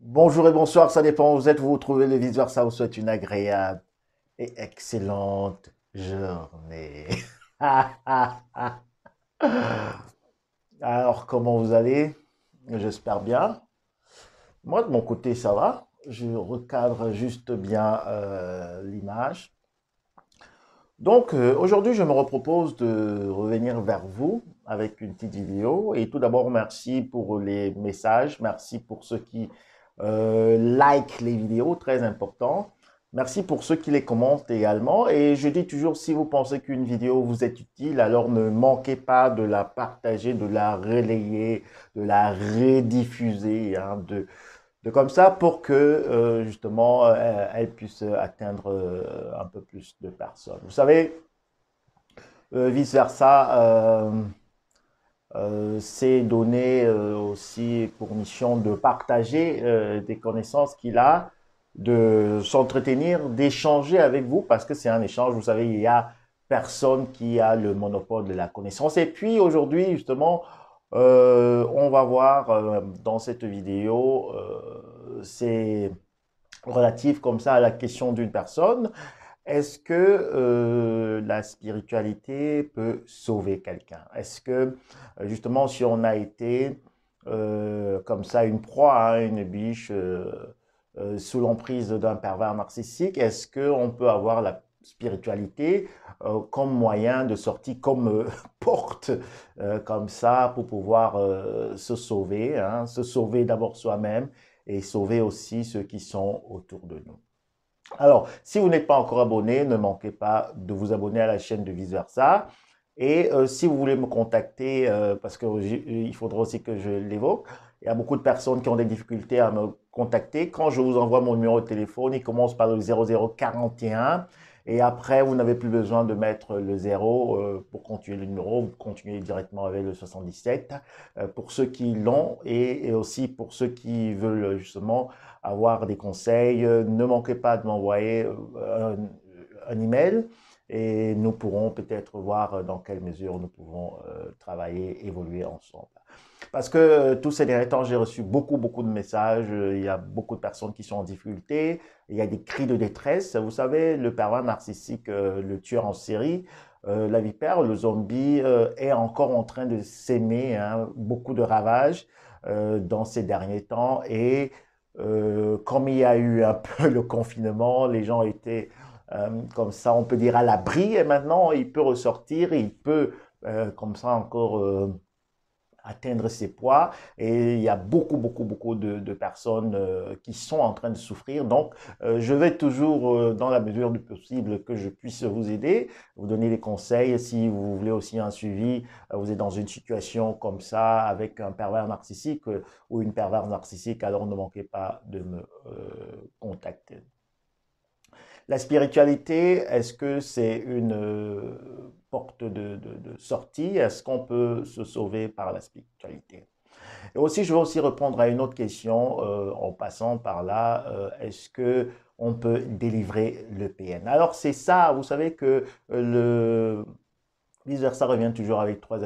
Bonjour et bonsoir, ça dépend où vous êtes, vous vous trouvez le vice-versa, vous souhaite une agréable et excellente journée. Alors, comment vous allez? J'espère bien. Moi, de mon côté, ça va. Je recadre juste bien l'image. Donc, aujourd'hui, je me repropose de revenir vers vous avec une petite vidéo. Et tout d'abord, merci pour les messages. Merci pour ceux qui like les vidéos, très important. Merci pour ceux qui les commentent également. Et je dis toujours, si vous pensez qu'une vidéo vous est utile, alors ne manquez pas de la partager, de la relayer, de la rediffuser, hein, de comme ça pour que justement elle puisse atteindre un peu plus de personnes. Vous savez, vice-versa, c'est donné aussi pour mission de partager des connaissances qu'il a, de s'entretenir, d'échanger avec vous, parce que c'est un échange, vous savez, il y a personne qui a le monopole de la connaissance. Et puis aujourd'hui, justement, on va voir dans cette vidéo, c'est relatif comme ça à la question d'une personne. Est-ce que la spiritualité peut sauver quelqu'un? Est-ce que justement si on a été comme ça une proie, hein, une biche sous l'emprise d'un pervers narcissique, est-ce qu'on peut avoir la spiritualité comme moyen de sortie, comme porte comme ça pour pouvoir se sauver, hein, se sauver d'abord soi-même et sauver aussi ceux qui sont autour de nous. Alors, si vous n'êtes pas encore abonné, ne manquez pas de vous abonner à la chaîne de Vice Versa. Et si vous voulez me contacter, parce qu'il faudra aussi que je l'évoque, il y a beaucoup de personnes qui ont des difficultés à me contacter. Quand je vous envoie mon numéro de téléphone, il commence par le 0041. Et après, vous n'avez plus besoin de mettre le 0 pour continuer le numéro. Vous continuez directement avec le 77 pour ceux qui l'ont et aussi pour ceux qui veulent justement avoir des conseils. Ne manquez pas de m'envoyer un email et nous pourrons peut-être voir dans quelle mesure nous pouvons travailler, évoluer ensemble. Parce que tous ces derniers temps, j'ai reçu beaucoup de messages. Il y a beaucoup de personnes qui sont en difficulté. Il y a des cris de détresse. Vous savez, le pervers narcissique, le tueur en série, la vipère, le zombie est encore en train de s'aimer, hein, beaucoup de ravages dans ces derniers temps. Et comme il y a eu un peu le confinement, les gens étaient comme ça, on peut dire à l'abri. Et maintenant, il peut ressortir, il peut comme ça encore atteindre ses poids. Et il y a beaucoup de personnes qui sont en train de souffrir. Donc, je vais toujours, dans la mesure du possible, que je puisse vous aider, vous donner des conseils. Si vous voulez aussi un suivi, vous êtes dans une situation comme ça, avec un pervers narcissique ou une perverse narcissique, alors ne manquez pas de me contacter. La spiritualité, est-ce que c'est une porte de sortie? Est-ce qu'on peut se sauver par la spiritualité? Et aussi, je vais aussi répondre à une autre question en passant par là. Est-ce que on peut délivrer le PN? Alors, c'est ça, vous savez que le vice-versa revient toujours avec trois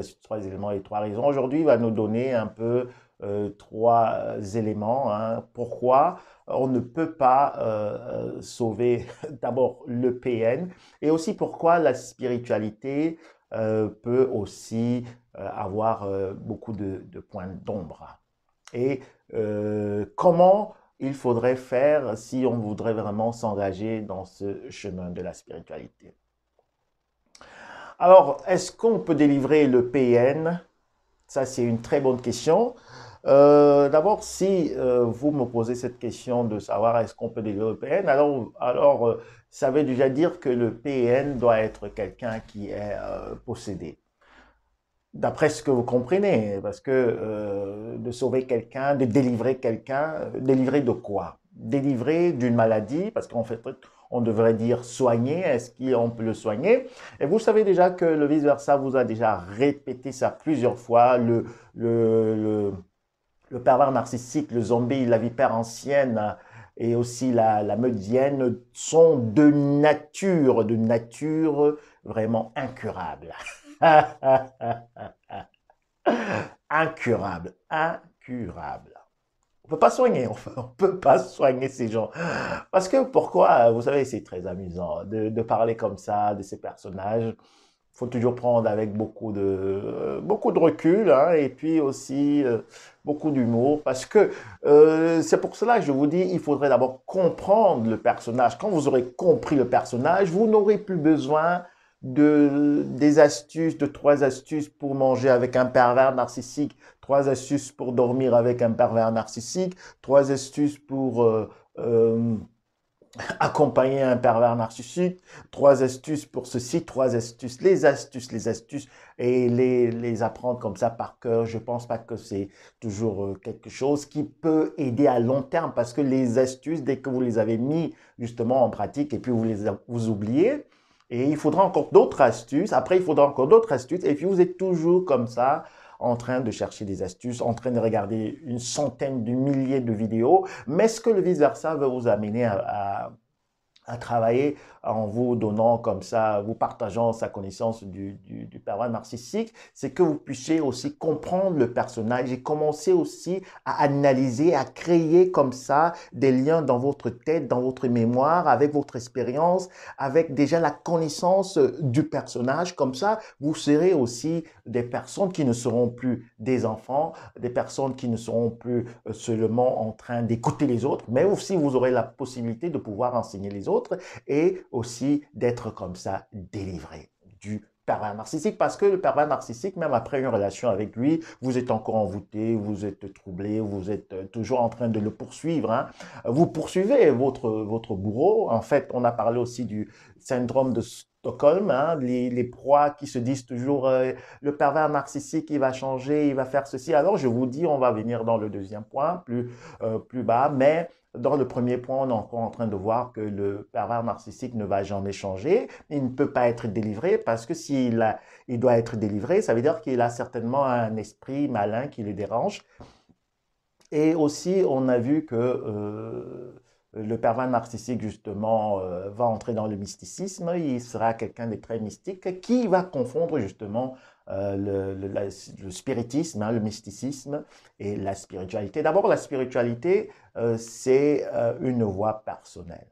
éléments et trois raisons. Aujourd'hui, il va nous donner un peu trois éléments, hein. Pourquoi on ne peut pas sauver d'abord le PN et aussi pourquoi la spiritualité peut aussi avoir beaucoup de points d'ombre. Et comment il faudrait faire si on voudrait vraiment s'engager dans ce chemin de la spiritualité. Alors, est-ce qu'on peut délivrer le PN? Ça, c'est une très bonne question. D'abord, si vous me posez cette question de savoir est-ce qu'on peut délivrer le PN, alors ça veut déjà dire que le PN doit être quelqu'un qui est possédé. D'après ce que vous comprenez, parce que de sauver quelqu'un, de délivrer quelqu'un, délivrer de quoi? Délivrer d'une maladie, parce qu'en fait, on devrait dire soigner, est-ce qu'on peut le soigner? Et vous savez déjà que le vice-versa vous a déjà répété ça plusieurs fois, le, le pervers narcissique, le zombie, la vipère ancienne et aussi la meudienne sont de nature vraiment incurable. Incurable, incurable. On peut pas soigner, on peut pas soigner ces gens. Parce que pourquoi, vous savez, c'est très amusant de parler comme ça de ces personnages. Il faut toujours prendre avec beaucoup de recul, hein, et puis aussi beaucoup d'humour, parce que c'est pour cela que je vous dis, il faudrait d'abord comprendre le personnage. Quand vous aurez compris le personnage, vous n'aurez plus besoin des astuces, de 3 astuces pour manger avec un pervers narcissique, 3 astuces pour dormir avec un pervers narcissique, 3 astuces pour accompagner un pervers narcissique, 3 astuces pour ceci, 3 astuces, les astuces, et les apprendre comme ça par cœur. Je pense pas que c'est toujours quelque chose qui peut aider à long terme, parce que les astuces, dès que vous les avez mis justement en pratique, et puis vous oubliez, et il faudra encore d'autres astuces, après il faudra encore d'autres astuces, et puis vous êtes toujours comme ça, en train de chercher des astuces, en train de regarder une centaine de milliers de vidéos, mais ce que le vice-versa va vous amener à travailler en vous donnant comme ça, vous partageant sa connaissance du pervers narcissique, c'est que vous puissiez aussi comprendre le personnage et commencer aussi à analyser, à créer comme ça des liens dans votre tête, dans votre mémoire, avec votre expérience, avec déjà la connaissance du personnage. Comme ça, vous serez aussi des personnes qui ne seront plus des enfants, des personnes qui ne seront plus seulement en train d'écouter les autres, mais aussi vous aurez la possibilité de pouvoir enseigner les autres et aussi d'être comme ça délivré du pervers narcissique, parce que le pervers narcissique, même après une relation avec lui, vous êtes encore envoûté, vous êtes troublé, vous êtes toujours en train de le poursuivre, hein. Vous poursuivez votre bourreau. En fait, on a parlé aussi du syndrome de Stockholm, hein, les proies qui se disent toujours le pervers narcissique, il va changer, il va faire ceci. Alors, je vous dis, on va venir dans le deuxième point, plus bas, mais dans le premier point, on est encore en train de voir que le pervers narcissique ne va jamais changer. Il ne peut pas être délivré, parce que il doit être délivré, ça veut dire qu'il a certainement un esprit malin qui le dérange. Et aussi, on a vu que le pervers narcissique, justement, va entrer dans le mysticisme. Il sera quelqu'un de très mystique qui va confondre justement le spiritisme, hein, le mysticisme et la spiritualité. D'abord, la spiritualité, c'est une voie personnelle.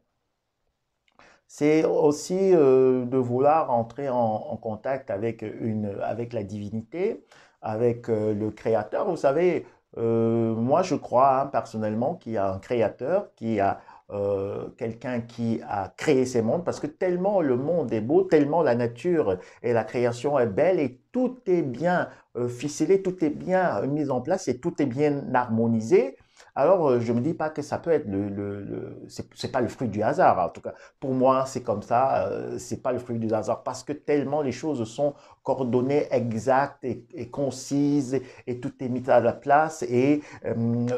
C'est aussi de vouloir entrer en contact avec la divinité, avec le créateur. Vous savez, moi je crois, hein, personnellement, qu'il y a un créateur, qu'il y a quelqu'un qui a créé ces mondes, parce que tellement le monde est beau, tellement la nature et la création est belle, et tout est bien ficelé, tout est bien mis en place, et tout est bien harmonisé. Alors, je me dis pas que ça peut être c'est pas le fruit du hasard. En tout cas, pour moi, c'est comme ça. C'est pas le fruit du hasard, parce que tellement les choses sont coordonnées, exactes et concises, et tout est mis à la place, et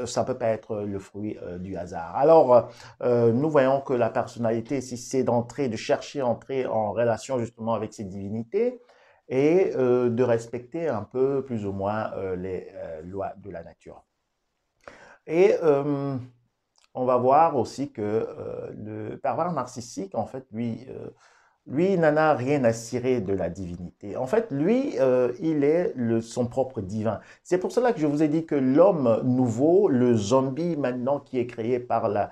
ça peut pas être le fruit du hasard. Alors, nous voyons que la personnalité, si c'est d'entrer, de chercher à entrer en relation justement avec ces divinités, et de respecter un peu plus ou moins les lois de la nature. Et on va voir aussi que le pervers narcissique, en fait, lui, il n'en a rien à cirer de la divinité. En fait, lui, il est son propre divin. C'est pour cela que je vous ai dit que l'homme nouveau, le zombie maintenant qui est créé par la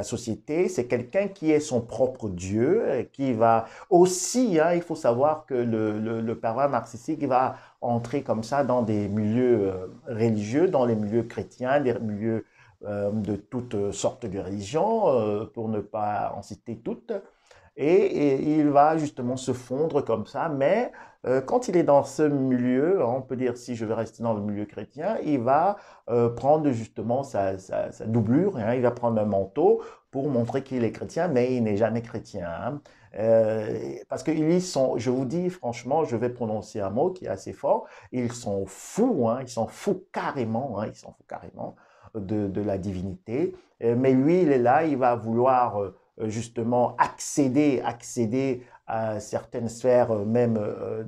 société, c'est quelqu'un qui est son propre Dieu, qui va aussi, hein, il faut savoir que le pervers narcissique va entrer comme ça dans des milieux religieux, dans les milieux chrétiens, des milieux de toutes sortes de religions, pour ne pas en citer toutes. Et il va justement se fondre comme ça, mais quand il est dans ce milieu, on peut dire, si je veux rester dans le milieu chrétien, il va prendre justement sa doublure, hein, il va prendre un manteau pour montrer qu'il est chrétien, mais il n'est jamais chrétien, hein. Parce qu'ils sont, je vous dis franchement, je vais prononcer un mot qui est assez fort, ils sont fous, hein, ils s'en foutent carrément, hein, ils s'en foutent carrément de la divinité. Mais lui, il est là, il va vouloir justement accéder à certaines sphères, même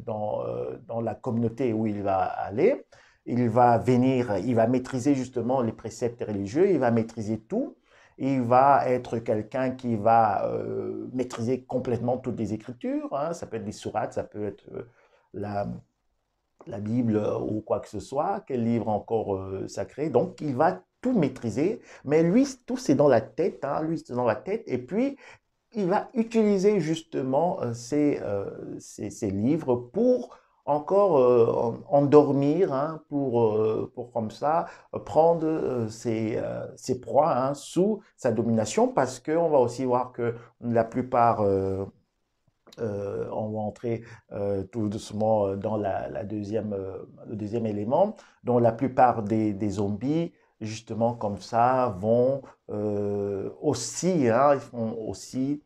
dans la communauté où il va aller. Il va venir, il va maîtriser justement les préceptes religieux, il va maîtriser tout. Il va être quelqu'un qui va maîtriser complètement toutes les écritures, hein. Ça peut être des sourates, ça peut être la, la Bible ou quoi que ce soit, quel livre encore sacré. Donc, il va tout maîtriser, mais lui, tout c'est dans la tête, hein, lui c'est dans la tête, et puis il va utiliser justement ces livres pour encore endormir, hein, pour comme ça prendre ses proies, hein, sous sa domination, parce qu'on va aussi voir que la plupart, on va entrer tout doucement dans le deuxième élément, dont la plupart des zombies, justement comme ça, vont aussi, hein, ils font aussi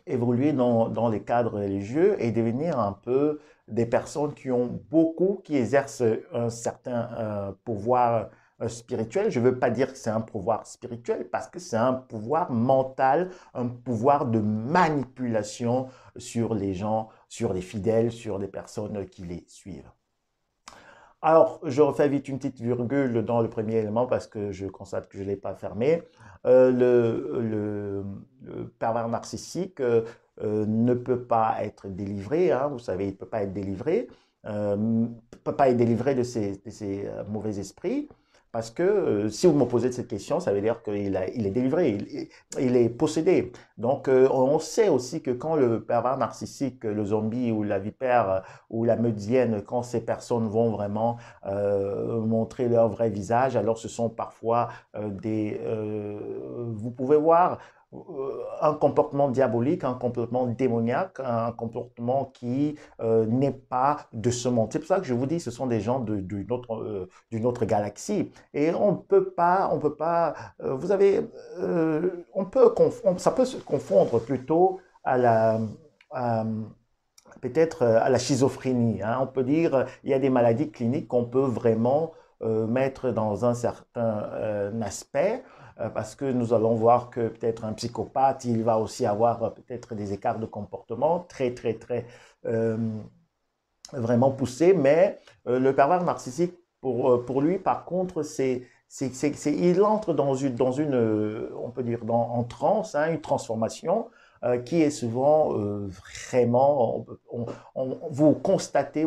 évoluer dans les cadres religieux et devenir un peu des personnes qui ont beaucoup, qui exercent un certain pouvoir spirituel. Je ne veux pas dire que c'est un pouvoir spirituel parce que c'est un pouvoir mental, un pouvoir de manipulation sur les gens, sur les fidèles, sur les personnes qui les suivent. Alors, je refais vite une petite virgule dans le premier élément parce que je constate que je ne l'ai pas fermé. Le pervers narcissique ne peut pas être délivré, hein, vous savez, il ne peut pas être délivré, ne peut pas être délivré de ses mauvais esprits. Parce que si vous me posez cette question, ça veut dire qu'il il est délivré, il est possédé. Donc, on sait aussi que quand le pervers narcissique, le zombie ou la vipère ou la médienne, quand ces personnes vont vraiment montrer leur vrai visage, alors ce sont parfois vous pouvez voir un comportement diabolique, un comportement démoniaque, un comportement qui n'est pas de ce monde. C'est pour ça que je vous dis, ce sont des gens d'une autre galaxie. Et on peut pas, vous avez, ça peut se confondre plutôt à à, peut-être à la schizophrénie, hein. On peut dire, il y a des maladies cliniques qu'on peut vraiment mettre dans un certain aspect, parce que nous allons voir que peut-être un psychopathe, il va aussi avoir peut-être des écarts de comportement très euh, vraiment poussés, mais le pervers narcissique, pour lui, par contre, il entre on peut dire, en transe, hein, une transformation qui est souvent vraiment, vous constatez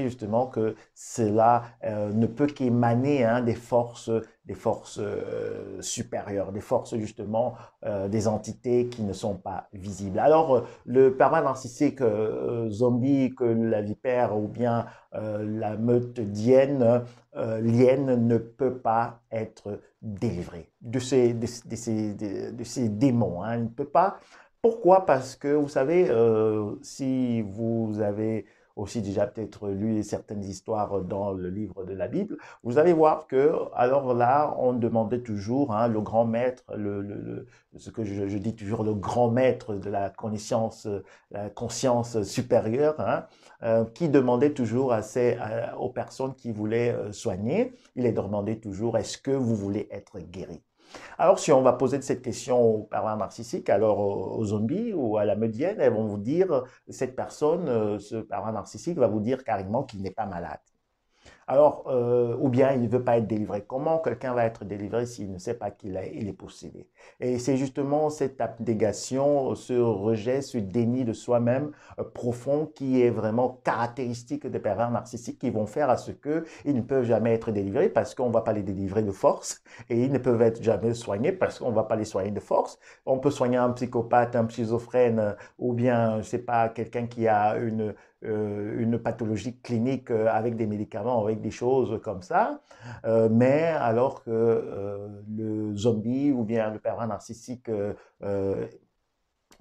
justement que cela ne peut qu'émaner, hein, des forces supérieures, des forces justement, des entités qui ne sont pas visibles. Alors, le pervers narcissique zombie que la vipère ou bien la meute lienne ne peut pas être délivré de ces démons, hein. Il ne peut pas. Pourquoi? Parce que vous savez, si vous avez aussi déjà peut-être lu certaines histoires dans le livre de la Bible, vous allez voir que, alors là, on demandait toujours, hein, le grand maître, ce que je dis toujours, le grand maître de la conscience supérieure, hein, qui demandait toujours aux personnes qui voulaient soigner, il les demandait toujours, est-ce que vous voulez être guéri? Alors, si on va poser cette question aux pervers narcissiques, alors aux zombies ou à la médienne, elles vont vous dire, cette personne, ce pervers narcissique va vous dire carrément qu'il n'est pas malade. Alors, ou bien il ne veut pas être délivré. Comment quelqu'un va être délivré s'il ne sait pas il est possédé? Et c'est justement cette abnégation, ce rejet, ce déni de soi-même profond qui est vraiment caractéristique des pervers narcissiques qui vont faire à ce qu'ils ne peuvent jamais être délivrés parce qu'on ne va pas les délivrer de force et ils ne peuvent être jamais soignés parce qu'on ne va pas les soigner de force. On peut soigner un psychopathe, un schizophrène ou bien, je ne sais pas, quelqu'un qui a une pathologie clinique avec des médicaments, avec des choses comme ça. Mais alors que le zombie ou bien le pervers narcissique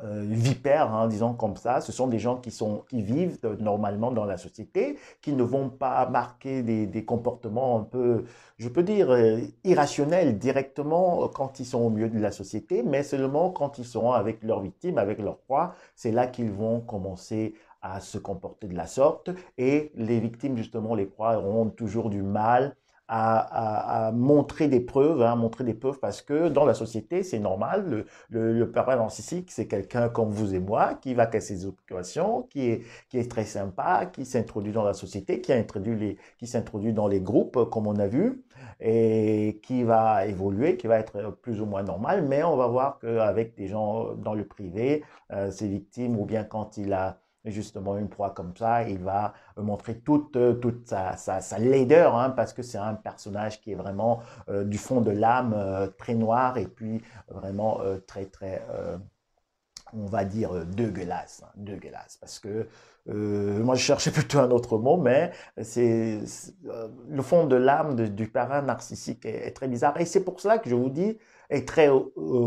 vipères, hein, disons comme ça, ce sont des gens qui vivent normalement dans la société, qui ne vont pas marquer des comportements un peu, je peux dire, irrationnels directement quand ils sont au milieu de la société, mais seulement quand ils sont avec leurs victimes, avec leurs proies, c'est là qu'ils vont commencer à se comporter de la sorte et les victimes, justement, les proies, auront toujours du mal à montrer des preuves, hein, montrer des preuves parce que dans la société, c'est normal. Le pervers narcissique, c'est quelqu'un comme vous et moi qui va casser ses occupations, qui est très sympa, qui s'introduit dans la société, qui s'introduit dans les groupes, comme on a vu, et qui va évoluer, qui va être plus ou moins normal. Mais on va voir qu'avec des gens dans le privé, ses victimes, ou bien quand il a justement une proie comme ça, il va montrer toute sa laideur, hein, parce que c'est un personnage qui est vraiment du fond de l'âme, très noir et puis vraiment on va dire dégueulasse, hein, dégueulasse, parce que moi je cherchais plutôt un autre mot, mais le fond de l'âme du parrain narcissique est très bizarre, et c'est pour cela que je vous dis, est très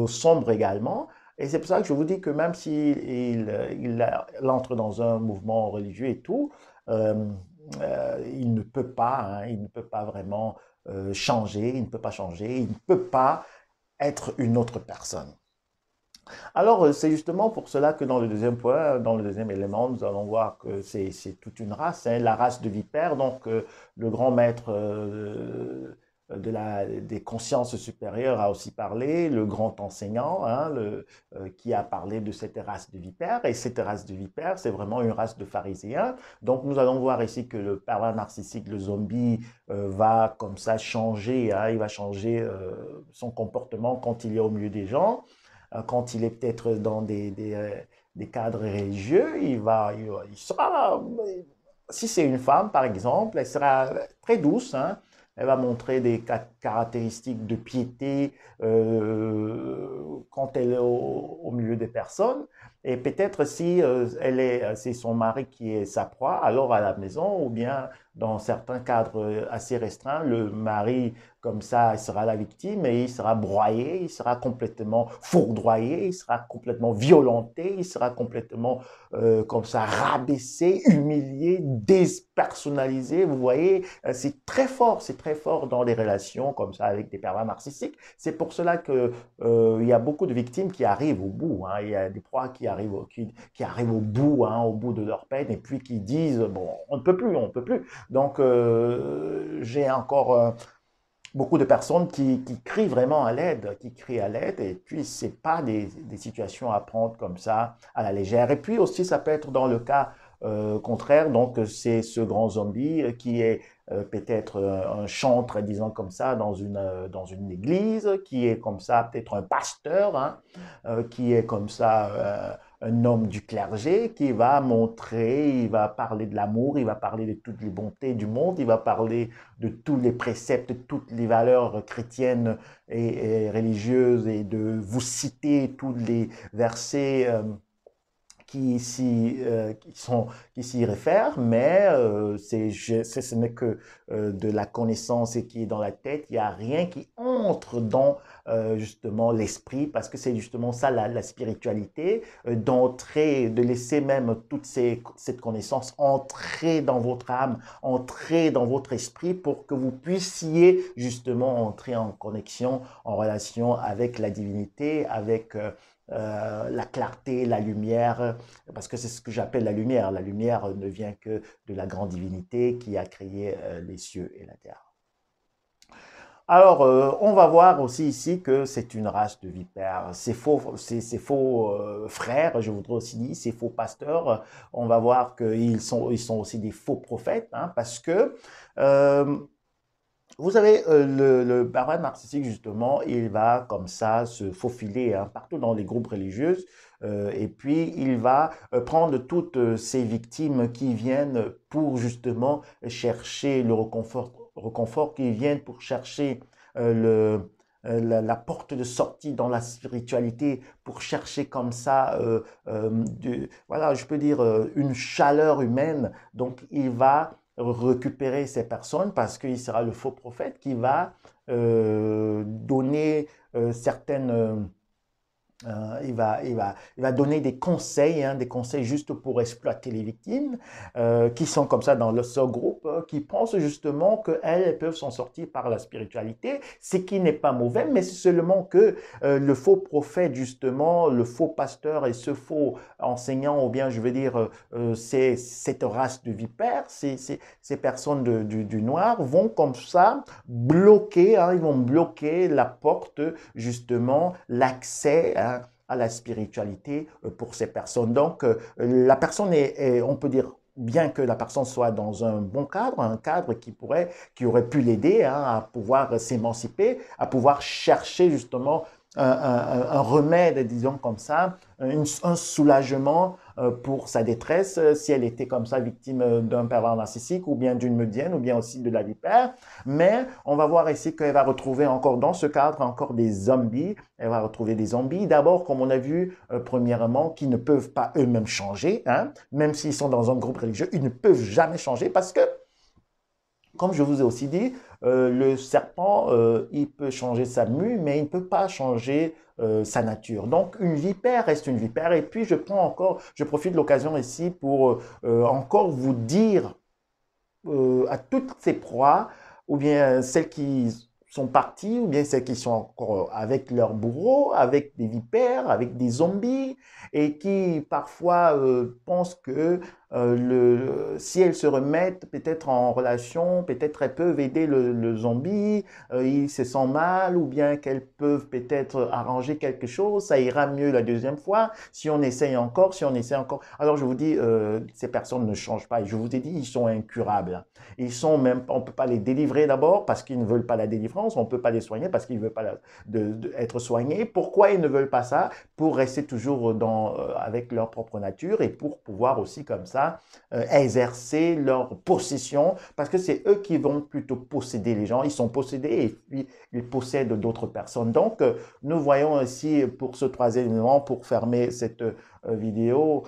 sombre également, et c'est pour ça que je vous dis que même s'il il entre dans un mouvement religieux et tout, euh, il ne peut pas, hein, il ne peut pas vraiment changer, il ne peut pas changer, il ne peut pas être une autre personne. Alors, c'est justement pour cela que dans le deuxième point, dans le deuxième élément, nous allons voir que c'est toute une race, hein, la race de vipères. Donc, le grand maître des consciences supérieures a aussi parlé, le grand enseignant, hein, qui a parlé de cette race de vipères. Et cette race de vipères, c'est vraiment une race de pharisiens. Donc, nous allons voir ici que le pervers narcissique, le zombie, va comme ça changer, hein, il va changer son comportement quand il est au milieu des gens, quand il est peut-être dans des cadres religieux, il sera, si c'est une femme par exemple, elle sera très douce, hein. Elle va montrer des caractéristiques de piété quand elle est au milieu des personnes. Et peut-être si c'est son mari qui est sa proie, alors à la maison, ou bien dans certains cadres assez restreints, le mari comme ça, il sera la victime et il sera broyé, il sera complètement fourdoyé, il sera complètement violenté, il sera complètement comme ça rabaissé, humilié, dépersonnalisé. Vous voyez, c'est très fort dans les relations comme ça avec des pervers narcissiques. C'est pour cela que il y a beaucoup de victimes qui arrivent au bout, hein. Il y a des proies qui arrivent au bout de leur peine et puis qui disent bon, on ne peut plus, on ne peut plus. Donc j'ai encore beaucoup de personnes qui crient vraiment à l'aide, qui crient à l'aide, et puis c'est pas des situations à prendre comme ça à la légère. Et puis aussi, ça peut être dans le cas contraire, donc c'est ce grand zombie qui est peut-être un chantre, disons comme ça, dans une église, qui est comme ça peut-être un pasteur, hein, qui est comme ça un homme du clergé, qui va montrer, il va parler de l'amour, il va parler de toutes les bontés du monde, il va parler de tous les préceptes, toutes les valeurs chrétiennes et religieuses, et de vous citer tous les versets qui s'y réfèrent, mais ce n'est que de la connaissance et qui est dans la tête. Il n'y a rien qui entre dans justement l'esprit, parce que c'est justement ça la spiritualité, d'entrer, de laisser même cette connaissance entrer dans votre âme, entrer dans votre esprit pour que vous puissiez justement entrer en connexion, en relation avec la divinité, avec la clarté, la lumière, parce que c'est ce que j'appelle la lumière. La lumière ne vient que de la grande divinité qui a créé les cieux et la terre. Alors, on va voir aussi ici que c'est une race de vipères. Ces faux frères, je voudrais aussi dire, ces faux pasteurs, on va voir ils sont aussi des faux prophètes, hein, parce que vous savez, le pervers narcissique, justement, il va comme ça se faufiler, hein, partout dans les groupes religieux, et puis il va prendre toutes ces victimes qui viennent pour justement chercher le reconfort, qui viennent pour chercher la porte de sortie dans la spiritualité, pour chercher comme ça, voilà, je peux dire, une chaleur humaine. Donc il va récupérer ces personnes parce qu'il sera le faux prophète qui va donner certaines il va donner des conseils, hein, des conseils juste pour exploiter les victimes, qui sont comme ça dans le seul groupe, qui pensent justement qu'elles peuvent s'en sortir par la spiritualité, ce qui n'est pas mauvais, mais c'est seulement que le faux prophète, justement, le faux pasteur et ce faux enseignant, ou bien je veux dire, c'est cette race de vipères, ces personnes du noir vont comme ça bloquer, hein, ils vont bloquer la porte, justement, l'accès, hein, à la spiritualité pour ces personnes. Donc, la personne on peut dire, bien que la personne soit dans un bon cadre, un cadre qui aurait pu l'aider, hein, à pouvoir s'émanciper, à pouvoir chercher justement un remède, disons comme ça, un soulagement pour sa détresse, si elle était comme ça victime d'un pervers narcissique ou bien d'une médienne ou bien aussi de la vipère. Mais on va voir ici qu'elle va retrouver encore dans ce cadre encore des zombies. Elle va retrouver des zombies. D'abord, comme on a vu, premièrement, qui ne peuvent pas eux-mêmes changer, hein, même s'ils sont dans un groupe religieux, ils ne peuvent jamais changer parce que comme je vous ai aussi dit, le serpent, il peut changer sa mue, mais il ne peut pas changer sa nature. Donc, une vipère reste une vipère. Et puis, je profite de l'occasion ici pour encore vous dire à toutes ces proies, ou bien celles qui sont parties, ou bien celles qui sont encore avec leur bourreau, avec des vipères, avec des zombies, et qui parfois pensent que si elles se remettent peut-être en relation, peut-être elles peuvent aider le zombie, il se sent mal, ou bien qu'elles peuvent peut-être arranger quelque chose, ça ira mieux la deuxième fois, si on essaye encore, si on essaie encore. Alors je vous dis, ces personnes ne changent pas, et je vous ai dit, ils sont incurables. Ils sont même, on ne peut pas les délivrer d'abord parce qu'ils ne veulent pas la délivrance, on ne peut pas les soigner parce qu'ils ne veulent pas être soignés. Pourquoi ils ne veulent pas ça? Pour rester toujours avec leur propre nature et pour pouvoir aussi comme ça exercer leur possession parce que c'est eux qui vont plutôt posséder les gens. Ils sont possédés et puis ils possèdent d'autres personnes. Donc, nous voyons ici pour ce troisième élément, pour fermer cette vidéo,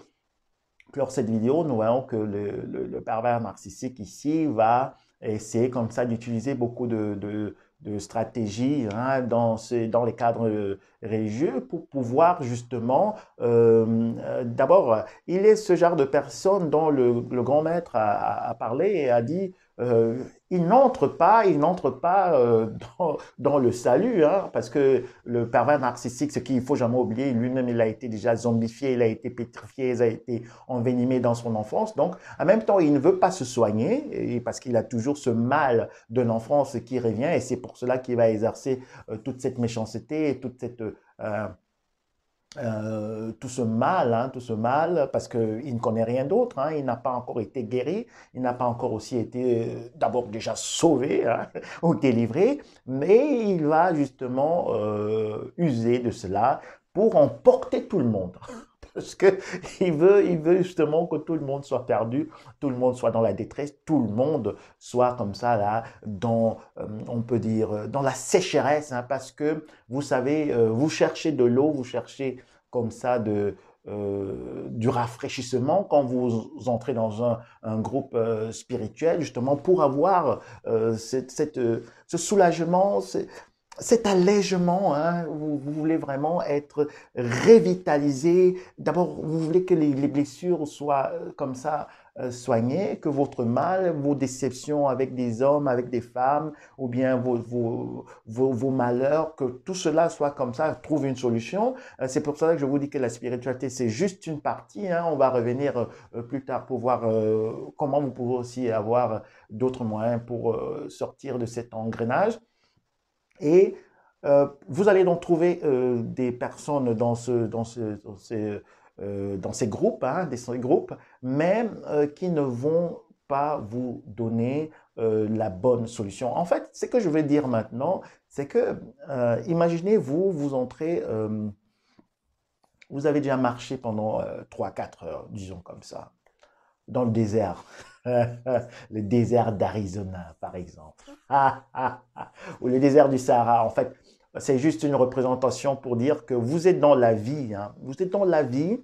clore cette vidéo, nous voyons que le pervers narcissique ici va essayer comme ça d'utiliser beaucoup de stratégies hein, dans les cadres religieux pour pouvoir justement, d'abord, il est ce genre de personne dont le grand maître a parlé et a dit il n'entre pas dans le salut, hein, parce que le pervers narcissique, ce qu'il ne faut jamais oublier, lui-même, il a été déjà zombifié, il a été pétrifié, il a été envenimé dans son enfance. Donc, en même temps, il ne veut pas se soigner, parce qu'il a toujours ce mal de l'enfance qui revient, et c'est pour cela qu'il va exercer toute cette méchanceté et toute cette... tout ce mal, parce qu'il ne connaît rien d'autre, hein, il n'a pas encore été guéri, il n'a pas encore aussi été d'abord déjà sauvé hein, ou délivré, mais il va justement user de cela pour emporter tout le monde. Parce qu'il veut justement que tout le monde soit perdu, tout le monde soit dans la détresse, tout le monde soit comme ça là, on peut dire, dans la sécheresse, hein, parce que vous savez, vous cherchez de l'eau, vous cherchez comme ça du rafraîchissement quand vous entrez dans un groupe spirituel, justement pour avoir ce soulagement, cet allègement, hein, vous voulez vraiment être revitalisé. D'abord, vous voulez que les blessures soient comme ça soignées, que votre mal, vos déceptions avec des hommes, avec des femmes, ou bien vos malheurs, que tout cela soit comme ça, trouve une solution. C'est pour ça que je vous dis que la spiritualité, c'est juste une partie. Hein. On va revenir plus tard pour voir comment vous pouvez aussi avoir d'autres moyens pour sortir de cet engrenage. Et vous allez donc trouver des personnes dans ces groupes, hein, ces groupes, mais qui ne vont pas vous donner la bonne solution. En fait, ce que je vais dire maintenant, c'est que imaginez vous entrez, vous avez déjà marché pendant 3-4 heures, disons comme ça, dans le désert. Le désert d'Arizona, par exemple. Ou le désert du Sahara. En fait, c'est juste une représentation pour dire que vous êtes dans la vie. Hein. Vous êtes dans la vie.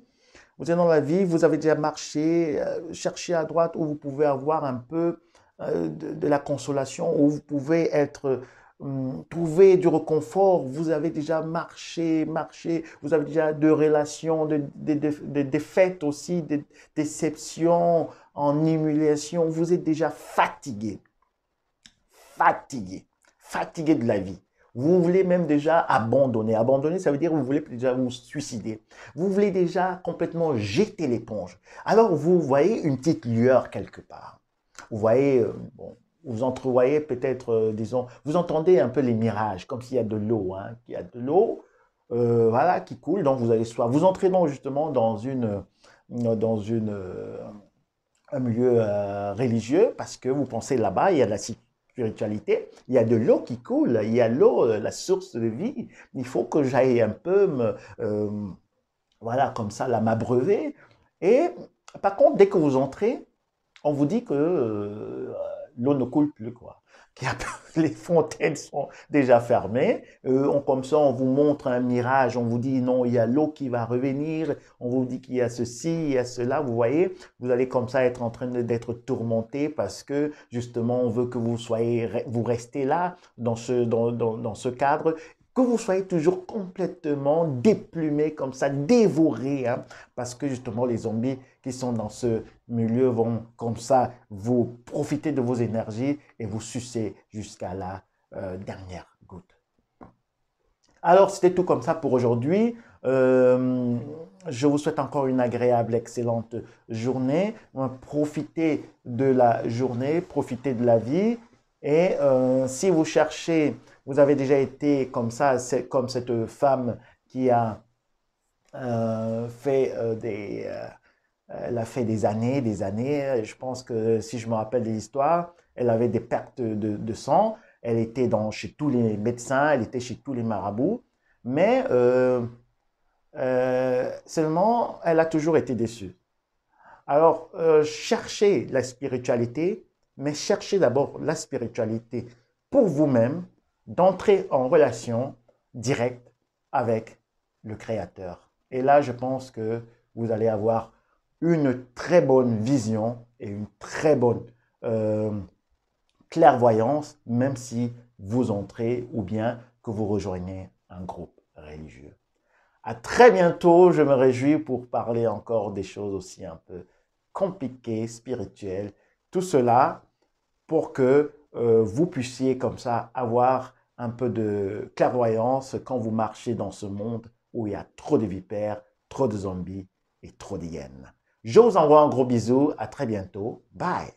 Vous êtes dans la vie. Vous avez déjà marché, cherché à droite où vous pouvez avoir un peu de la consolation, où vous pouvez trouver du réconfort. Vous avez déjà marché. Vous avez déjà de relations, de défaites aussi, de déceptions, en humiliation, vous êtes déjà fatigué de la vie. Vous voulez même déjà abandonner. Abandonner, ça veut dire que vous voulez déjà vous suicider. Vous voulez déjà complètement jeter l'éponge. Alors, vous voyez une petite lueur quelque part. Vous voyez, bon, vous entrevoyez peut-être, disons, vous entendez un peu les mirages, comme s'il y a de l'eau, hein, qu'il y a de l'eau, voilà, qui coule, donc vous avez soif. Vous entrez donc justement dans un milieu religieux parce que vous pensez là-bas, il y a de la spiritualité, il y a de l'eau qui coule, il y a l'eau, la source de vie. Il faut que j'aille un peu voilà, comme ça, là, m'abreuver. Et par contre, dès que vous entrez, on vous dit que l'eau ne coule plus, quoi. Les fontaines sont déjà fermées. Comme ça, on vous montre un mirage. On vous dit non, il y a l'eau qui va revenir. On vous dit qu'il y a ceci, il y a cela. Vous voyez, vous allez comme ça être en train d'être tourmenté parce que justement, on veut que vous restez là dans ce cadre, que vous soyez toujours complètement déplumé comme ça, dévoré, hein, parce que justement les zombies qui sont dans ce milieu vont comme ça vous profiter de vos énergies et vous sucer jusqu'à la dernière goutte. Alors, c'était tout comme ça pour aujourd'hui. Euh, je vous souhaite encore une agréable, excellente journée. Profitez de la journée, profitez de la vie. Et si vous cherchez, vous avez déjà été comme ça, comme cette femme qui a fait elle a fait des années, des années. Je pense que si je me rappelle des histoires, elle avait des pertes de sang. Elle était chez tous les médecins, elle était chez tous les marabouts. Mais seulement, elle a toujours été déçue. Alors, cherchez la spiritualité, mais cherchez d'abord la spiritualité pour vous-même, d'entrer en relation directe avec le Créateur. Et là, je pense que vous allez avoir une très bonne vision et une très bonne euh, clairvoyance, même si vous entrez ou bien que vous rejoignez un groupe religieux. À très bientôt, je me réjouis pour parler encore des choses aussi un peu compliquées, spirituelles, tout cela pour que vous puissiez comme ça avoir un peu de clairvoyance quand vous marchez dans ce monde où il y a trop de vipères, trop de zombies et trop d'hyènes. Je vous envoie un gros bisou, à très bientôt, bye!